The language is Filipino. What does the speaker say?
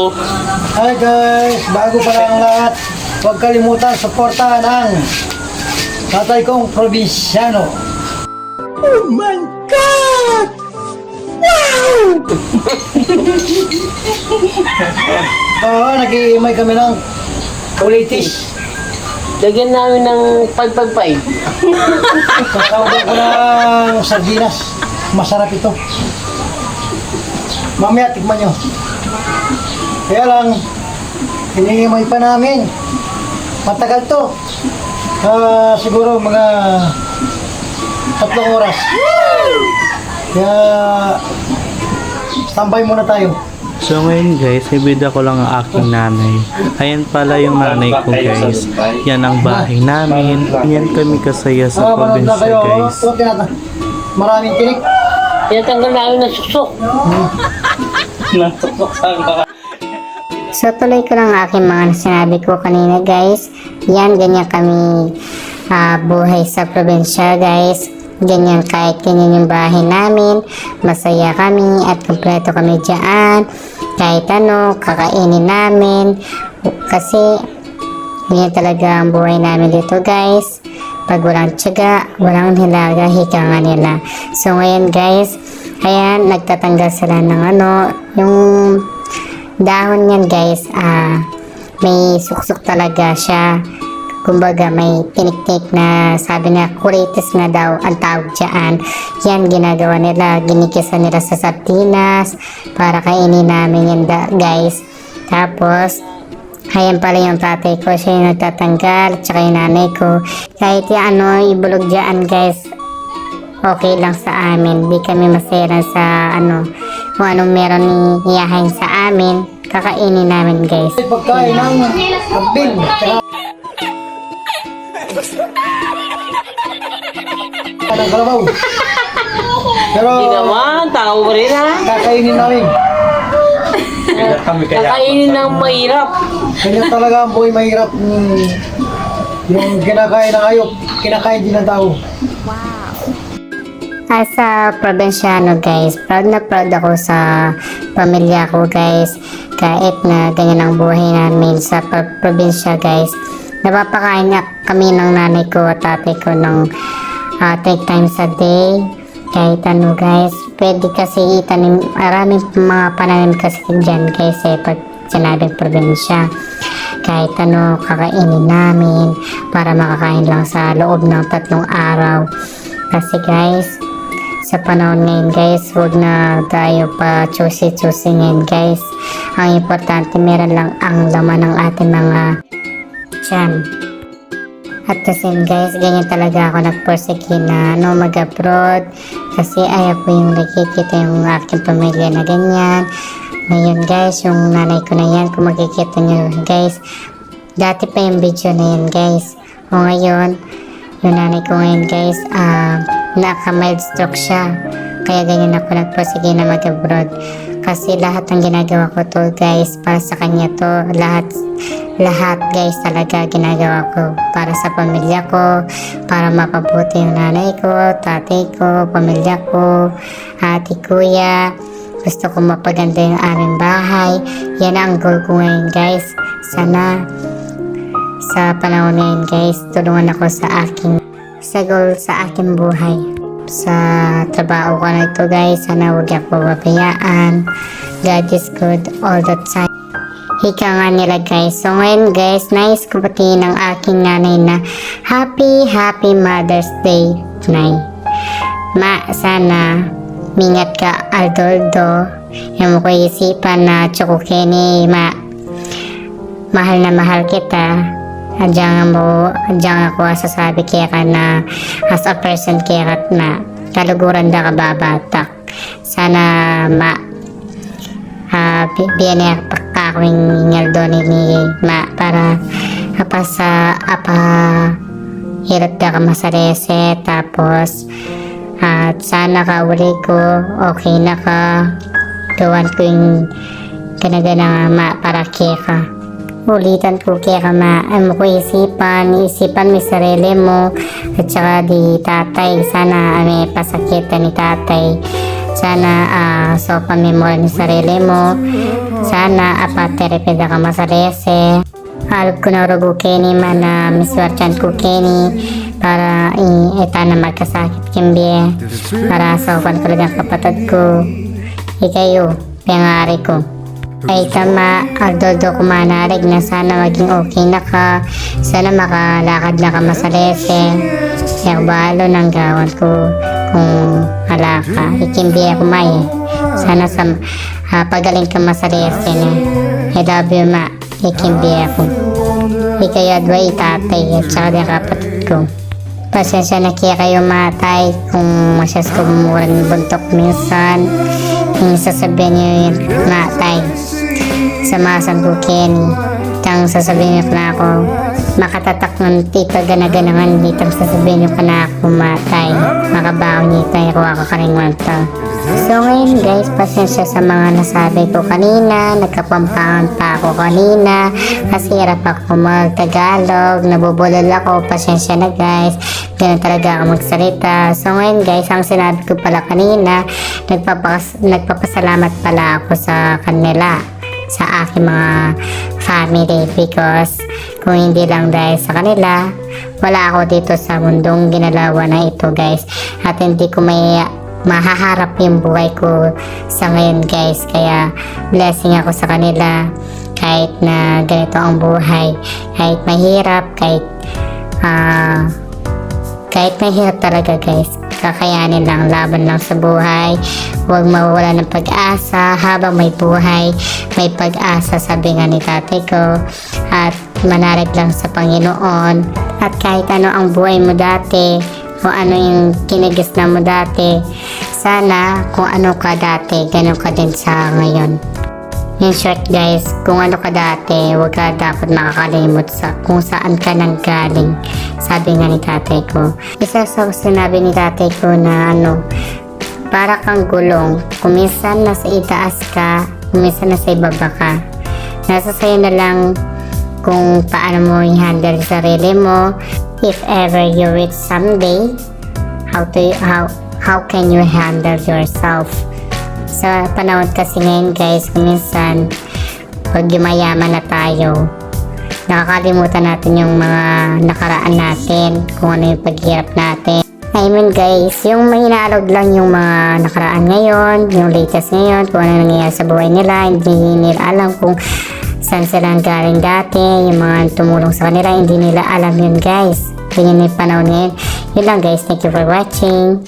Hi guys, bago pa lang ang lahat, huwag kalimutan suportahan ang tatay kong probinsyano. Oh my God! Wow! Oo, nag-iimay kami ng kulitis. Lagyan namin ng pagpagpay. Kasawag ko ng sardinas. Masarap ito. Mamaya, tikman nyo. Kaya lang, hinihimay pa namin. Matagal to. Siguro mga 3 oras. Kaya, standby muna tayo. So ngayon guys, ibida ko lang ang aking nanay. Ayan pala yung nanay ko guys. Yan ang bahay namin. Yan kami kasaya sa probinsya guys. Maraming tinik. Tinatanggal namin ng susok. So tuloy ko lang aking mga sinabi ko kanina guys. Yan, ganyan kami buhay sa probinsya guys. Ganyan, kahit ganyan yung bahay namin, masaya kami at kompleto kami dyan. Kahit ano, kakainin namin. Kasi ganyan talaga ang buhay namin dito guys. Pag walang tiyaga, walang hilaga, hika nga nila. So ngayon guys, ayan, nagtatanggal sila ng ano, yung dahon yan guys, may suksok talaga siya. Kumbaga may tinik-tinik na sabi na kuritis na daw ang tawag dyan. Yan ginagawa nila, ginikisan nila sa sardinas para kainin namin yan guys. Tapos ayan pala yung tatay ko, siya yung nagtatanggal, tsaka yung nanay ko. Kahit yung ano, ibulog dyan guys, okay lang sa amin. Di kami maselan sa ano, kung anong meron iyahain sa amin, kakainin namin guys. Pagkain ng abin. Ng kalabaw. Pero Hindi naman, tao pa rin ha. kakainin namin. Kakainin ng mahirap. Kanya talaga ang buhay mahirap. Yung kinakain ng hayop, kinakain din ng tao. As a probinsyano guys, proud na proud ako sa pamilya ko guys. Kahit na ganyan ang buhay namin sa probinsya guys. Napapakain na kami ng nanay ko at tatay ko ng 3 times a day. Kahit ano guys, pwede kasi itanim, maraming mga pananim kasi dyan guys pag sinabing probinsya. Kahit ano, kakainin namin para makakain lang sa loob ng 3 araw. Kasi guys, sa panahon ngayon guys, huwag na tayo pa choosy-choosy ngayon guys. Ang importante, meron lang ang laman ng ating mga tiyan. At the same guys, ganyan talaga ako nagpursige na mag-abroad. Kasi ayaw ko yung nakikita yung aking pamilya na ganyan. Ngayon guys, yung nanay ko na yan, kung makikita nyo guys, dati pa yung video na yan guys. O ngayon, yung nanay ko ngayon guys, naka-mild stroke siya. Kaya ganyan ako nagpursige na mag-abroad. Kasi lahat ng ginagawa ko to guys, para sa kanya to. Lahat guys talaga ginagawa ko para sa pamilya ko, para mapabuti yung nanay ko, tatay ko, pamilya ko, ate, kuya. Gusto ko mapaganda yung aming bahay. Yan ang goal ko ngayon guys. Sana sa panahon ngayon guys, tulungan ako sa goal sa aking buhay. Sa trabaho ko na ito guys, sana huwag ako pabayaan. God is good all the time. Hika nga nila guys. So ngayon guys, nais ko batiin ng aking nanay na Happy Mother's Day, Nay. Ma, sana mingat ka Aldoldo. Yung mo ko isipan na Choco Kenny, ma. Mahal na mahal kita. Adyang ako sasabi kaya ka na as a person kaya ka na kaluguran da ka babatak. Sana ma biyan ka akong ngaldo ni ma para hirap da ka masarese tapos at sana ka uli ko okay na ka gawan ko yung ganagana ma para kaya ka. Ulitan ko kaya ka mo ko isipan may sarili mo at saka di tatay, sana may pasakitan ni tatay, Sana so pamemora ni sarili mo. Sana apaterepeda ka masalese. Alog ko na rugo kini man na miswarchan ko kini para ita na magkasakit kimbiye. Para sa upan ko lang kapatid ko. Ikayo, pangari ko. Ay tama, agdodo ko manarig na sana maging okay na ka. Sana makalakad na ka masalese. Kaya balo ng gawan ko kung hala ka. Ikimbiya ko may. Sana sa pagaling ka masalese na. I love you ma. Ikimbiya ko. Ikaya dwa itatay at saka din kapatid ko. Pasensya na kaya kayo matay kung masyas ko bumuran buntok minsan. Yung sasabihin nyo yung matay. Samasan ko Kenny. Tang sasabihin nyo na ako makatatak ng tita ganaganangan ditang sasabihin nyo ka na ako matay. Makabaw niyo tayo ako karingwan to. So ngayon guys, pasensya sa mga nasabi ko kanina. Nagkapampangan pa ako kanina kasi hirap ako mag-Tagalog. Nabubulol ako, pasensya na guys. Ganun talaga ako magsalita. So ngayon guys, ang sinabi ko pala kanina, nagpapasalamat pala ako sa kanila, sa aking mga family, because kung hindi lang dahil sa kanila, wala ako dito sa mundong ginalawa na ito guys, at hindi ko may mahaharap yung buhay ko sa ngayon guys. Kaya blessing ako sa kanila kahit na ganito ang buhay, kahit mahirap, kahit mahirap talaga guys, kakayanin lang, laban lang sa buhay. Huwag mawawala ng pag-asa habang may buhay, may pag-asa, sabi nga ni tatay ko. At manalig lang sa Panginoon. At kahit ano ang buhay mo dati, kung ano yung kinagisnan mo dati, sana kung ano ka dati, ganun ka din sa ngayon. In short guys, kung ano ka dati, huwag ka dapat makakalimot sa kung saan ka nang galing, sabi nga ni tatay ko. Isa sa sinabi ni tatay ko na para kang gulong, kung minsan nasa itaas ka, kung minsan nasa ibaba ka. Nasa sayo na lang kung paano mo i-handle sarili mo. If ever you reach someday, how can you handle yourself? Sa panahon kasi ngayon guys, minsan pag yumayaman na tayo, nakakalimutan natin yung mga nakaraan natin, kung ano yung paghirap natin. I mean guys, yung mahinalog lang yung mga nakaraan ngayon, yung latest ngayon, kung ano nangyayari sa buhay nila, hindi nila alam kung saan sila galing dati, yung mga tumulong sa kanila, hindi nila alam yun guys. Ganyan yung panahon ngayon. Yun lang guys, thank you for watching.